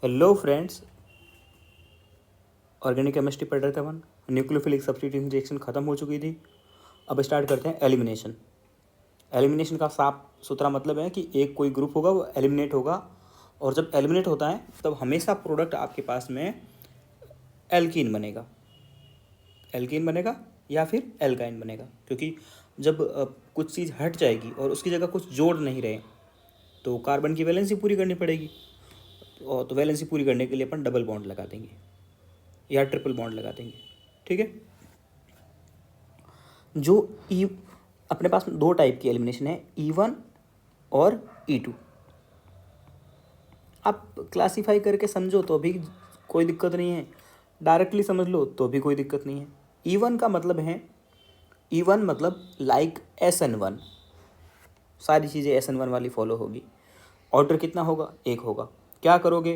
Hello friends, organic chemistry पढ़ रहे थे अपन। न्यूक्लियोफिलिक सब्स्टिट्यूशन रिएक्शन ख़त्म हो चुकी थी। अब स्टार्ट करते हैं एलिमिनेशन। एलिमिनेशन का साफ सुथरा मतलब है कि एक कोई ग्रुप होगा वो एलिमिनेट होगा, और जब एलिमिनेट होता है तब हमेशा प्रोडक्ट आपके पास में एल्कीन बनेगा। एल्कीन बनेगा या फिर एल्काइन बनेगा, क्योंकि जब कुछ चीज़ हट जाएगी और उसकी जगह कुछ जोड़ नहीं रहे तो कार्बन की वैलेंसी पूरी करनी पड़ेगी। और तो वैलेंसी पूरी करने के लिए अपन डबल बॉन्ड लगा देंगे या ट्रिपल बॉन्ड लगा देंगे। ठीक है। जो ई अपने पास दो टाइप की एलिमिनेशन है, E1 और E2। आप क्लासीफाई करके समझो तो भी कोई दिक्कत नहीं है, डायरेक्टली समझ लो तो भी कोई दिक्कत नहीं है। E1 का मतलब है, E1 मतलब लाइक SN1, सारी चीज़ें SN1 वाली फॉलो होगी। ऑर्डर कितना होगा? एक होगा। क्या करोगे?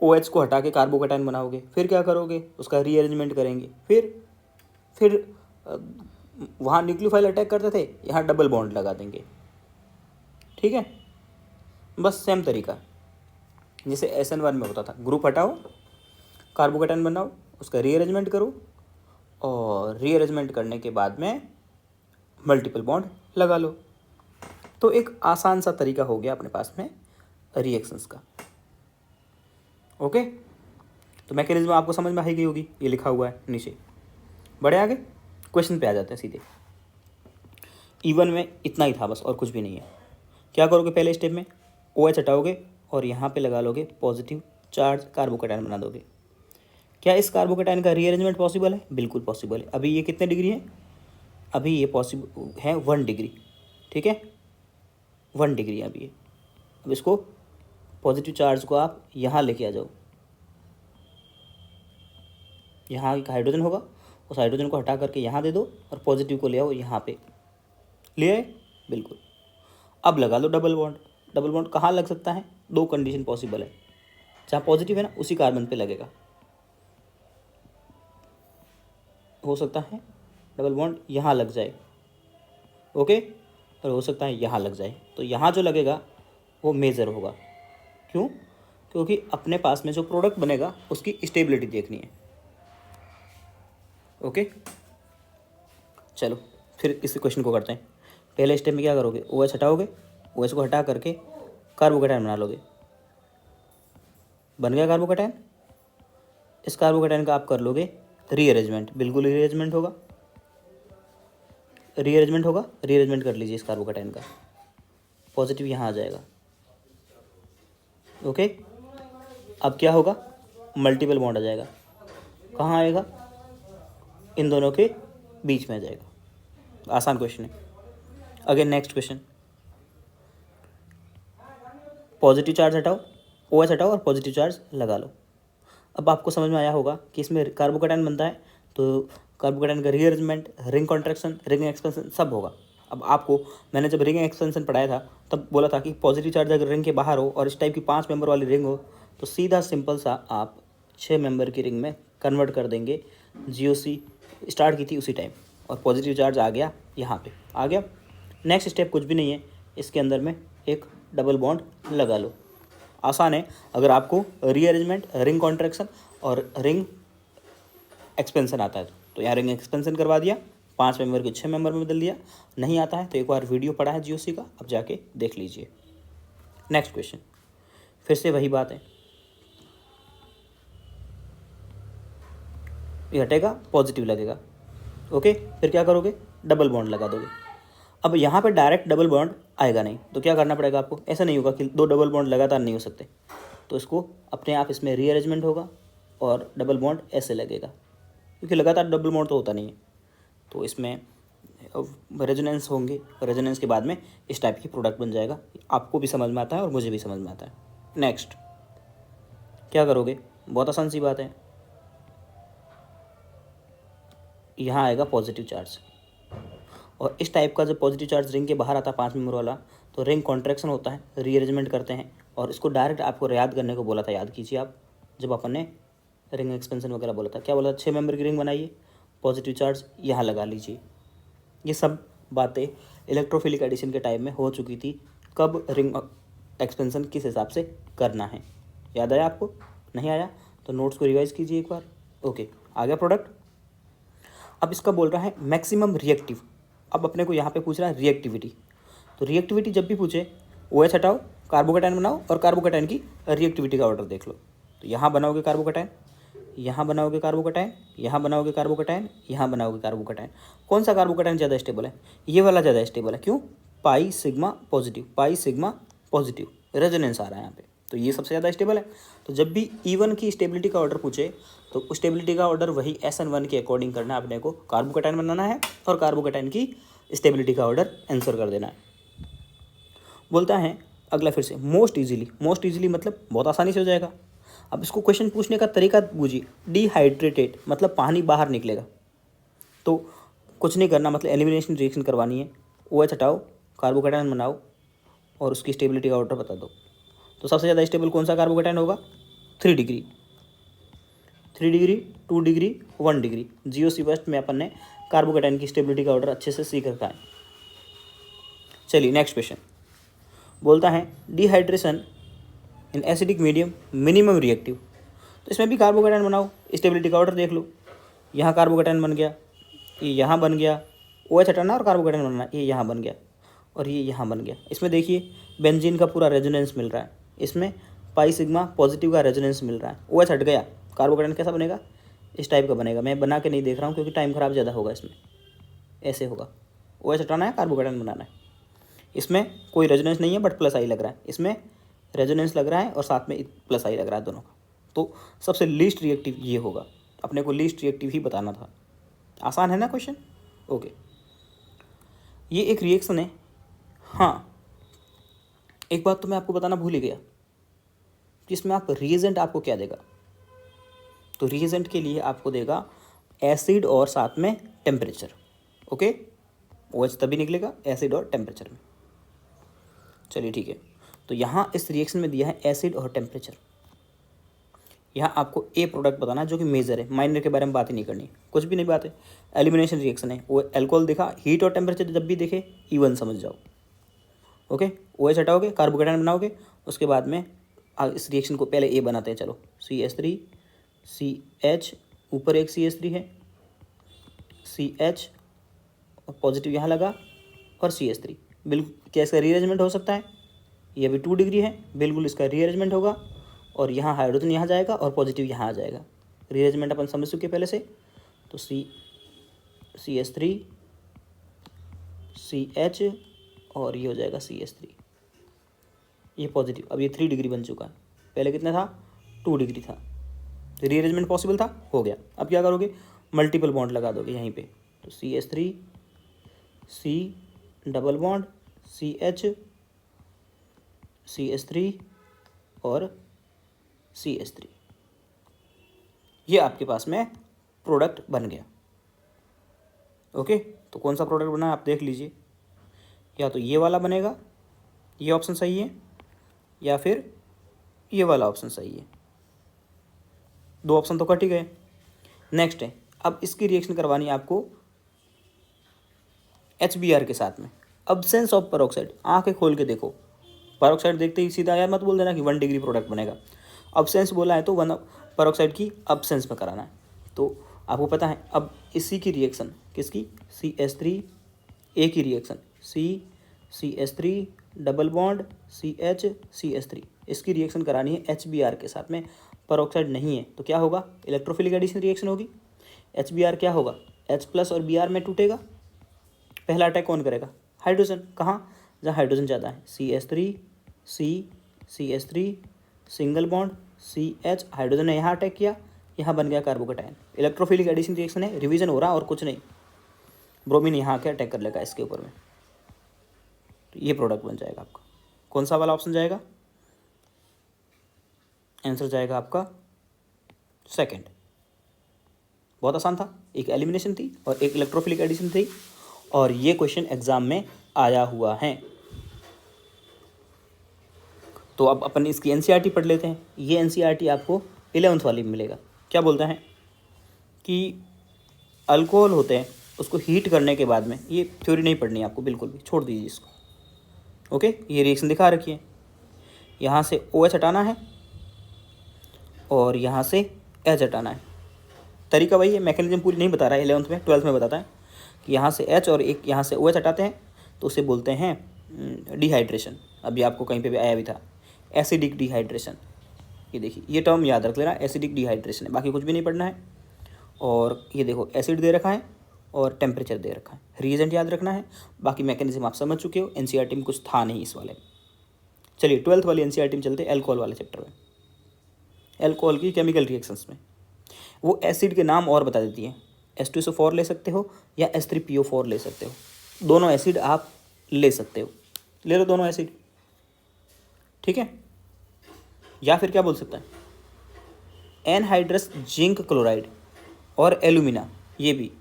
OH को हटा के कार्बोकेटाइन बनाओगे, फिर क्या करोगे? उसका रीअरेंजमेंट करेंगे, फिर वहाँ न्यूक्लियोफाइल अटैक करते थे, यहाँ डबल बॉन्ड लगा देंगे। ठीक है, बस सेम तरीका जैसे SN1 में होता था। ग्रुप हटाओ, कार्बोकेटाइन बनाओ, उसका रीअरेंजमेंट करो, और रीअरेंजमेंट करने के बाद में मल्टीपल बॉन्ड लगा लो। तो एक आसान सा तरीका हो गया अपने पास में रिएक्शंस का। ओके, तो मैकेनिज्म आपको समझ में आ गई होगी, ये लिखा हुआ है नीचे। बढ़े आगे, क्वेश्चन पे आ जाते हैं सीधे। E1 में इतना ही था बस, और कुछ भी नहीं है। क्या करोगे? पहले स्टेप में OH हटाओगे और यहाँ पे लगा लोगे पॉजिटिव चार्ज, कार्बोकेटाइन बना दोगे। क्या इस कार्बोकेटाइन का रीअरेंजमेंट पॉसिबल है? बिल्कुल पॉसिबल है। अभी ये कितने डिग्री है? अभी ये पॉसिबल है 1 डिग्री। ठीक है, 1 डिग्री अभी ये। अब इसको पॉजिटिव चार्ज को आप यहाँ लेके आ जाओ। यहाँ एक हाइड्रोजन होगा, उस हाइड्रोजन को हटा करके यहाँ दे दो, और पॉजिटिव को ले आओ यहाँ पे। ले आए? बिल्कुल। अब लगा लो डबल बॉन्ड। डबल बॉन्ड कहाँ लग सकता है? दो कंडीशन पॉसिबल है। जहाँ पॉजिटिव है ना, उसी कार्बन पे लगेगा। हो सकता है डबल बॉन्ड यहाँ लग जाए, ओके, और हो सकता है यहाँ लग जाए। तो यहाँ जो लगेगा वो मेजर होगा। क्यों? क्योंकि अपने पास में जो प्रोडक्ट बनेगा उसकी स्टेबिलिटी देखनी है। ओके, चलो फिर इस क्वेश्चन को करते हैं। पहले स्टेप में क्या करोगे? OH हटाओगे, OH को हटा करके कार्बोकेटाइन बना लोगे। बन गया कार्बोकेटाइन। इस कार्बोकेटाइन का आप कर लोगे रीअरेंजमेंट। बिल्कुल रीअरेंजमेंट होगा, रीअरेंजमेंट होगा। रीअरेंजमेंट कर लीजिए इस कार्बोकेटाइन का। पॉजिटिव यहाँ आ जाएगा। ओके, अब क्या होगा? मल्टीपल बॉन्ड आ जाएगा। कहाँ आएगा? इन दोनों के बीच में आ जाएगा। आसान क्वेश्चन है। Again next question. Positive charge हटाओ, OH हटाओ और पॉजिटिव चार्ज लगा लो। अब आपको समझ में आया होगा कि इसमें कार्बोकेटाइन बनता है, तो कार्बोकेटाइन का rearrangement, ring contraction, ring expansion सब होगा। अब आपको मैंने जब रिंग एक्सपेंशन पढ़ाया था तब बोला था कि पॉजिटिव चार्ज अगर रिंग के बाहर हो और इस टाइप की 5 मेंबर वाली रिंग हो तो सीधा सिंपल सा आप 6 मेंबर की रिंग में कन्वर्ट कर देंगे। GOC स्टार्ट की थी उसी टाइम, और पॉजिटिव चार्ज आ गया, यहाँ पे आ गया। नेक्स्ट स्टेप कुछ भी नहीं है, इसके अंदर में एक डबल बॉन्ड लगा लो। आसान है। अगर आपको रीअरेंजमेंट, रिंग कॉन्ट्रैक्शन और रिंग एक्सपेंशन आता है तो यहाँ रिंग एक्सपेंशन करवा दिया, 5 मेंबर को 6 मेंबर में बदल दिया। नहीं आता है तो एक बार वीडियो पढ़ा है GOC का, अब जाके देख लीजिए। नेक्स्ट क्वेश्चन, फिर से वही बात है। ये हटेगा, पॉजिटिव लगेगा। ओके, फिर क्या करोगे? डबल बॉन्ड लगा दोगे। अब यहाँ पे डायरेक्ट डबल बॉन्ड आएगा नहीं, तो क्या करना पड़ेगा आपको? ऐसा नहीं होगा कि 2 डबल बॉन्ड लगातार नहीं हो सकते, तो इसको अपने आप इसमें रीअरेंजमेंट होगा और डबल बॉन्ड ऐसे लगेगा, क्योंकि लगातार डबल बॉन्ड तो होता नहीं है। तो इसमें रेजोनेंस होंगे, रेजोनेंस के बाद में इस टाइप की प्रोडक्ट बन जाएगा। आपको भी समझ में आता है और मुझे भी समझ में आता है। नेक्स्ट क्या करोगे? बहुत आसान सी बात है। यहाँ आएगा पॉजिटिव चार्ज, और इस टाइप का जब पॉजिटिव चार्ज रिंग के बाहर आता है 5 मेंबर वाला, तो रिंग कॉन्ट्रैक्शन होता है, रीअरेंजमेंट करते हैं। और इसको डायरेक्ट आपको याद करने को बोला था, याद कीजिए आप, जब अपन ने रिंग एक्सपेंशन वगैरह बोला था, क्या बोला था? 6 मेंबर की रिंग बनाइए, पॉजिटिव चार्ज यहाँ लगा लीजिए। ये सब बातें इलेक्ट्रोफिलिक एडिशन के टाइम में हो चुकी थी। कब? रिंग एक्सपेंशन किस हिसाब से करना है। याद आया आपको? नहीं आया तो नोट्स को रिवाइज कीजिए एक बार। ओके, आ गया प्रोडक्ट। अब इसका बोल रहा है मैक्सिमम रिएक्टिव। अब अपने को यहाँ पे पूछ रहा है रिएक्टिविटी। तो रिएक्टिविटी जब भी पूछे OH हटाओ, कार्बोकेटाइन बनाओ और कार्बोकेटाइन की रिएक्टिविटी का ऑर्डर देख लो। तो यहाँ बनाओगे कार्बोकेटाइन, यहाँ बनाओगे कार्बोकेटाइन, यहाँ बनाओगे कार्बोकेटाइन, यहाँ बनाओगे कार्बोकेटाइन। कौन सा कार्बोकेटाइन ज़्यादा स्टेबल है? ये वाला ज़्यादा स्टेबल है। क्यों? Pi sigma positive, pi sigma positive resonance आ रहा है यहाँ पे, तो ये सबसे ज़्यादा स्टेबल है। तो जब भी E1 की स्टेबिलिटी का ऑर्डर पूछे तो स्टेबिलिटी का ऑर्डर वही SN1 के अकॉर्डिंग करना है। अपने को कार्बोकेटाइन बनाना है और कार्बोकेटाइन की स्टेबिलिटी का ऑर्डर आंसर कर देना है। बोलता है अगला फिर से मोस्ट इजीली मतलब बहुत आसानी से हो जाएगा। अब इसको क्वेश्चन पूछने का तरीका बूझिए। डिहाइड्रेटेड मतलब पानी बाहर निकलेगा। तो कुछ नहीं करना, मतलब एलिमिनेशन रिएक्शन करवानी है। OH हटाओ, कार्बोकेटाइन बनाओ और उसकी स्टेबिलिटी का ऑर्डर बता दो। तो सबसे ज़्यादा स्टेबल कौन सा कार्बोकेटाइन होगा? 3 degree, 3 degree, 2 degree, 1 degree. GOC first में अपन ने कार्बोकेटाइन की स्टेबिलिटी का ऑर्डर अच्छे से सीख रखा है। चलिए नेक्स्ट क्वेश्चन। बोलता है dehydration in acidic medium minimum reactive. तो इसमें भी कार्बोकेटाइन बनाओ, स्टेबिलिटी का ऑर्डर देख लो। यहाँ कार्बोकेटाइन बन गया, ये यहाँ बन गया, OH हटाना और कार्बोकेटाइन बनना, ये यहाँ बन गया और ये यहाँ बन गया। इसमें देखिए बेंजीन का पूरा रेजोनेंस मिल रहा है, इसमें पाई सिग्मा पॉजिटिव का रेजोनेंस मिल रहा है। OH हट गया, कार्बोकेटाइन कैसा बनेगा? इस टाइप का बनेगा। मैं बना के नहीं देख रहा हूँ क्योंकि टाइम ख़राब ज़्यादा होगा इसमें। ऐसे होगा, OH हटाना है, कार्बोकेटाइन बनाना है। इसमें कोई रेजोनेंस नहीं है बट प्लस आई लग रहा है, इसमें रेजोनेंस लग रहा है और साथ में प्लस आई लग रहा है दोनों का। तो सबसे लीस्ट रिएक्टिव ये होगा। अपने को लीस्ट रिएक्टिव ही बताना था। आसान है ना क्वेश्चन? ओके, ये एक रिएक्शन है। हाँ, एक बात तो मैं आपको बताना भूल ही गया कि इसमें आप रिएजेंट आपको क्या देगा। तो रिएजेंट के लिए आपको देगा एसिड और साथ में टेम्परेचर। ओके, OH तभी निकलेगा एसिड और टेम्परेचर में। चलिए ठीक है, तो यहाँ इस रिएक्शन में दिया है एसिड और टेम्परेचर। यहाँ आपको ए प्रोडक्ट बताना है जो कि मेजर है, माइनर के बारे में बात ही नहीं करनी, कुछ भी नहीं बात है। एलिमिनेशन रिएक्शन है, वो एल्कोहल दिखा, हीट और टेम्परेचर जब भी दिखे E1 समझ जाओ। ओके, OH हटाओगे, कार्बोकेटाइन बनाओगे, उसके बाद में इस रिएक्शन को पहले ए बनाते हैं। चलो CH3 CH, ऊपर एक CH3 है, CH और पॉजिटिव यहाँ लगा और CH3। बिल्कुल क्या इसका रीअरेंजमेंट हो सकता है? ये भी 2 डिग्री है, बिल्कुल इसका रीअरेंजमेंट होगा और यहाँ हाइड्रोजन यहाँ जाएगा और पॉजिटिव यहाँ आ जाएगा। रीअरेंजमेंट अपन समझ चुके पहले से। तो CH3 CH और ये हो जाएगा CH3, ये पॉजिटिव। अब ये 3 डिग्री बन चुका है, पहले कितना था? 2 डिग्री था। रीअरेंजमेंट पॉसिबल था, हो गया। अब क्या करोगे? मल्टीपल बॉन्ड लगा दोगे यहीं पे। तो CH3 C double bond CH CH3 और CH3, ये आपके पास में प्रोडक्ट बन गया। ओके, तो कौन सा प्रोडक्ट बना आप देख लीजिए। या तो ये वाला बनेगा, ये ऑप्शन सही है, या फिर ये वाला ऑप्शन सही है। 2 ऑप्शन तो कट ही गए। नेक्स्ट है, अब इसकी रिएक्शन करवानी है आपको HBr के साथ में। अब्सेंस ऑफ पेरोक्साइड, आंखें खोल के देखो। पेरोक्साइड देखते ही सीधा यार मत बोल देना कि 1 डिग्री प्रोडक्ट बनेगा। अब्सेंस बोला है तो 1 पेरोक्साइड की अब्सेंस में कराना है। तो आपको पता है अब इसी की रिएक्शन, किसकी? CH3 A की reaction, CH3 double bond CH CH3, इसकी रिएक्शन करानी है HBr के साथ में। पेरोक्साइड नहीं है तो क्या होगा? इलेक्ट्रोफिलिक एडिशन रिएक्शन होगी। HBr क्या होगा? H प्लस और Br में टूटेगा। पहला अटैक कौन करेगा? हाइड्रोजन। कहाँ? जहाँ हाइड्रोजन ज़्यादा है। CH3 C CH3 single bond CH, hydrogen ने यहाँ अटैक किया, यहाँ बन गया कार्बोकेटाइन। इलेक्ट्रोफिलिक एडिशन रिएक्शन है, रिवीजन हो रहा और कुछ नहीं। ब्रोमीन यहाँ आके अटैक कर लेगा इसके ऊपर में, तो ये प्रोडक्ट बन जाएगा आपका। कौन सा वाला ऑप्शन जाएगा? आंसर जाएगा आपका सेकंड। बहुत आसान था, एक एलिमिनेशन थी और एक इलेक्ट्रोफिलिक एडिशन थी, और ये क्वेश्चन एग्जाम में आया हुआ है। तो अब अपन इसकी एनसीईआरटी पढ़ लेते हैं। ये एनसीईआरटी आपको 11th वाली में मिलेगा। क्या बोलता है कि अल्कोहल होते हैं, उसको हीट करने के बाद में, ये थ्योरी नहीं पढ़नी है आपको बिल्कुल भी, छोड़ दीजिए इसको। ओके, ये रिएक्शन दिखा रखी है। यहाँ से OH हटाना है और यहाँ से H हटाना है। तरीका वही है, मैकेनिज्म पूरी नहीं बता रहा है, 11th में 12th में बताता है कि यहाँ से H और एक यहाँ से OH हटाते हैं तो उसे बोलते हैं डिहाइड्रेशन। अभी आपको कहीं पे भी आया भी था, एसिडिक डिहाइड्रेशन। ये देखिए, ये टर्म याद रख लेना, एसिडिक डिहाइड्रेशन है, बाकी कुछ भी नहीं पढ़ना है। और ये देखो एसिड दे रखा है और टेम्परेचर दे रखा है, रीएजेंट याद रखना है, बाकी मैकेनिज्म आप समझ चुके हो। एनसीईआरटी में कुछ था नहीं इस वाले। चलिए 12th वाली एनसीईआरटी में चलते, अल्कोहल वाले चैप्टर में। अल्कोहल की केमिकल रिएक्शंस में वो एसिड के नाम और बता देती है। H2SO4 ले सकते हो या H3PO4 ले सकते हो, दोनों एसिड आप ले सकते हो, ले लो दोनों एसिड, ठीक है। या फिर क्या बोल सकता है, एनहाइड्रस जिंक क्लोराइड और एल्यूमिना, ये भी।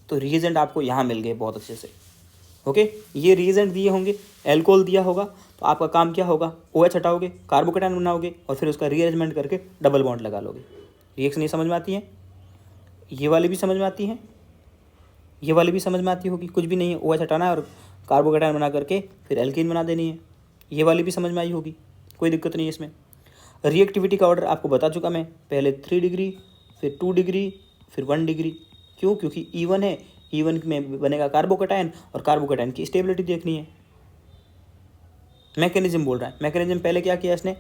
तो रिएजेंट आपको यहाँ मिल गए बहुत अच्छे से, ओके। ये रिएजेंट दिए होंगे, एल्कोहल दिया होगा, तो आपका काम क्या होगा, OH हटाओगे, कार्बोकेटायन बनाओगे और फिर उसका रीअरेंजमेंट करके डबल बॉन्ड लगा लोगे। रिएक्शन ये समझ में आती है, ये वाली भी समझ में आती है, ये वाली भी समझ में आती होगी। कुछ भी नहीं है, OH हटाना है और कार्बोकेटायन बना करके फिर एल्कीन बना देनी है। ये वाली भी समझ में आई होगी, कोई दिक्कत नहीं है इसमें। रिएक्टिविटी का ऑर्डर आपको बता चुका मैं, पहले 3 डिग्री, फिर 2 डिग्री, फिर 1 डिग्री। क्यों? क्योंकि E1 है, E1 में बनेगा कार्बोकेटायन और कार्बोकेटायन की स्टेबिलिटी देखनी है। मैकेनिज्म बोल रहा है, मैकेनिज्म पहले क्या किया इसने,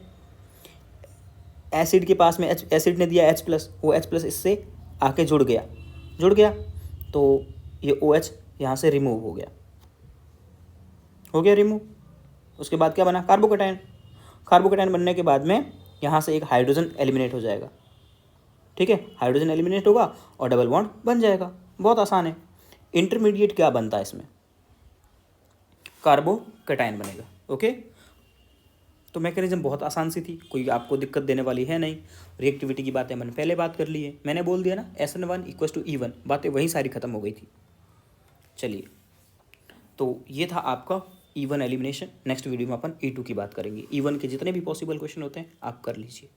एसिड के पास में एसिड ने दिया H+, वो H+ इससे आके जुड़ गया तो ये OH यहाँ से रिमूव हो गया रिमूव। उसके बाद क्या बना, कार्बोकेटायन बनने के बाद में यहाँ से एक हाइड्रोजन एलिमिनेट हो जाएगा, ठीक है। हाइड्रोजन एलिमिनेट होगा और डबल बॉन्ड बन जाएगा, बहुत आसान है। इंटरमीडिएट क्या बनता है इसमें, कार्बोकेटायन बनेगा, ओके। तो मैकेनिज्म बहुत आसान सी थी, कोई आपको दिक्कत देने वाली है नहीं। रिएक्टिविटी की बातें मैंने पहले बात कर ली है, मैंने बोल दिया ना SN1 = E1, बातें वहीं सारी खत्म हो गई थी। चलिए, तो ये था आपका E1 एलिमिनेशन। नेक्स्ट वीडियो में अपन E2 की बात करेंगे। E1 के जितने भी पॉसिबल क्वेश्चन होते हैं आप कर लीजिए।